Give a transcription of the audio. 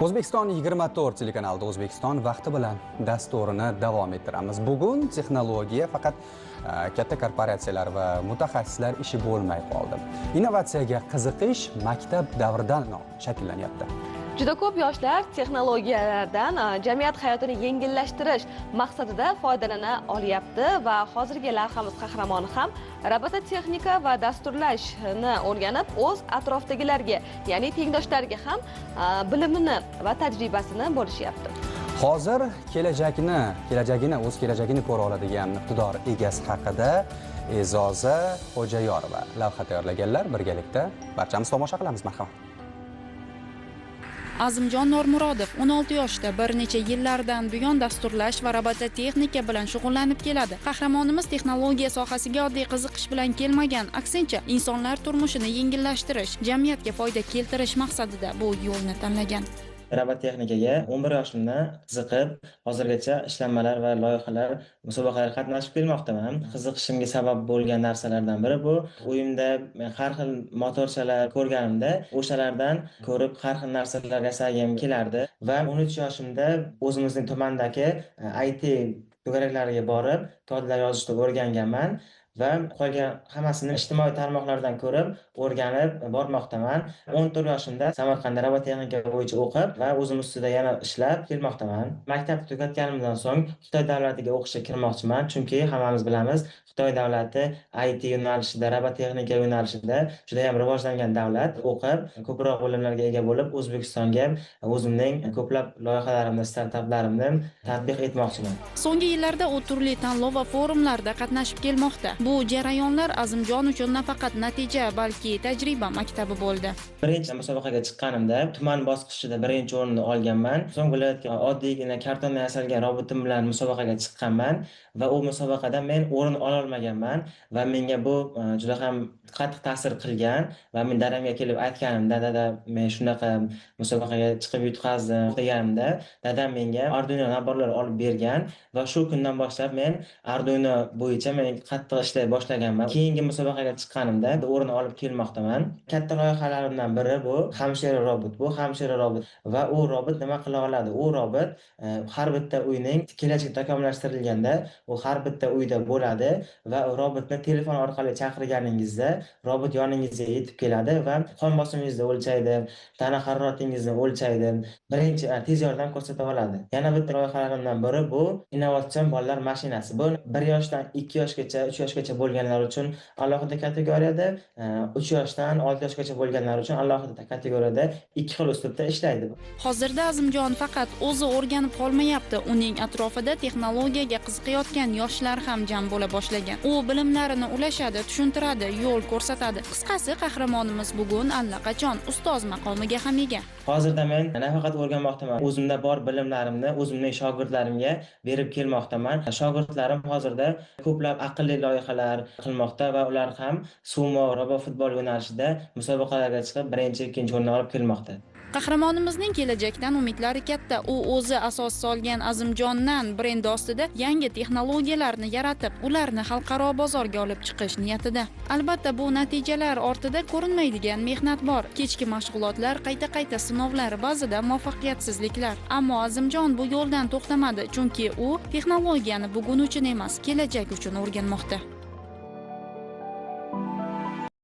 O'zbekiston 24 telekanalida O'zbekiston vaqti bilan dasturini davom ettiramiz. Bugun texnologiya faqat katta korporatsiyalar va mutaxassislar ishi bo'lmay qoldi. Innovatsiyaga qiziqish maktab davridan shakllanyapti. Juda ko'p yoshlar texnologiyalardan jamiyat hayotini yengillashtirish maqsadida foydalana olyapti va hozirgi lavhamiz qahramoni ham robototexnika va dasturlashni o'rganib, o'z atrofdagilarga, ya'ni tengdoshlariga ham bilimini va tajribasini bo'lishyapti. Hozir kelajagini o'z kelajagini ko'ra oladigan iqtidor egasi haqida E'zoza Xo'jayorova lavha tayyorlaganlar. Birgalikda barchamiz tomosha qilamiz. Marhamat. Azimjon Normurodov 16 yoshda bir necha yillardan buyon dasturlash va robototexnika bilan shug'ullanib keladi. Qahramonimiz texnologiya sohasiga oddiy qiziqish bilan kelmagan, aksincha insonlar turmushini yengillashtirish, jamiyatga foyda keltirish maqsadida bu yo'lni tanlagan. Robototexnikaga 11 yoshimdan qiziqib, hozirgacha ishlanmalar va loyihalar, musobaqalarga qatnashib kelmoqdaman. Qiziqishimga sabab bo'lgan narsalardan biri bu, uyimda har xil motorchalar ko'rganimda, o'shalardan ko'rib har xil narsalar yasagim kelardi va 13 yoshimda o'zimizning tumandagi IT to'garaklariga borib, kodlar yozishni o'rganganman. Va qolgan hammasini ijtimoiy tarmoqlardan ko'rib, o'rganib bormoqdaman. 14 yoshimda Samarqandda robototexnika bo'yicha o'qib va o'zim ustida yana ishlab kelmoqdaman. Maktabni tugatganimdan so'ng Xitoy davlatiga o'qishga kirmoqchiman, chunki hammamiz bilamiz, Xitoy davlati IT yo'nalishida, robototexnika yo'nalishida juda ham rivojlangan davlat. O'qib, ko'proq bilimlarga ega bo'lib, O'zbekistonga o'zimning ko'plab loyihalarimni, startaplarimni tatbiq etmoqchiman. So'nggi yillarda u turli tanlov va forumlarda qatnashib kelmoqda. Bu jarayonlar Azimjon uchun nafaqat natija, balki tajriba maktabi bo'ldi. Birinchi musobaqaga chiqqanimda tuman bosqichida birinchi o'rinni olganman. So'ng viloyatga oddiygina kartondan yasalgan robotim bilan musobaqaga chiqqanman va u musobaqada men o'rin ola olmaganman va menga bu juda ham qattiq ta'sir qilgan va men dadamga kelib aytganimda, dada, men shunaqa musobaqaga chiqib yutqazdim deganimda, dadam menga Arduino naborlar olib bergan va shu kundan boshlab men Arduino bo'yicha men qattiq ishlay boshlaganman. Keyingi musobaqaga chiqqanimda o'rin olib kelmoqdaman. Katta loyihalarimdan biri bu hamshira robot. Bu hamshira robot va u robot nima qila oladi? U robot har bitta uyning kelajak takomillashtirilganda, u har bitta uyda bo'ladi va robotni telefon orqali chaqirganingizda robot yoningizga yetib keladi va qon bosimingizni o'lchaydi, tana haroratingizni o'lchaydi, birinchi tez yordam ko'rsata oladi. Yana bitta loyihalarimdan biri bu innovatsion bolalar mashinasi. Bu 1 yoshdan 2 yoshgacha, 3 yoshgacha bo'lganlar uchun alohida kategoriyada, 3 yoshdan 6 yoshgacha bo'lganlar uchun alohida kategoriyada 2 xil uslubda ishlaydi. Hozirda Azimjon faqat o'zi o'rganib qolmayapti, uning atrofida texnologiyaga qiziqayotgan yoshlar ham jam bo'la boshlagan. U bilimlarini ulashadi, tushuntiradi, yo'l ko'rsatadi. Qisqasi, qahramonimiz bugun allaqachon ustoz maqomiga ham ega. Hozirda men nafaqat o'rganmoqdaman, o'zimda bor bilimlarimni o'zimning shogirdlarimga berib kelmoqdaman. Shogirdlarim hozirda ko'plab aqlli loyihalar qilmoqda va ular ham sumo, robofutbol yo'nalishida musobaqalarga chiqib, birinchi, ikkinchi o'rinni olib kelmoqda. Qahramonimizning kelajakdan umidlari katta. U o'zi asos solgan Azimjondan brend ostida yangi texnologiyalarni yaratib, ularni xalqaro bozorga olib chiqish niyatida. Albatta, bu natijalar ortida ko'rinmaydigan mehnat bor. Kechki mashg'ulotlar, qayta sinovlar, ba'zida muvaffaqiyatsizliklar. Ammo Azimjon bu yo'ldan to'xtamadi, chunki u texnologiyani bugun uchun emas, kelajak uchun o'rganmoqda.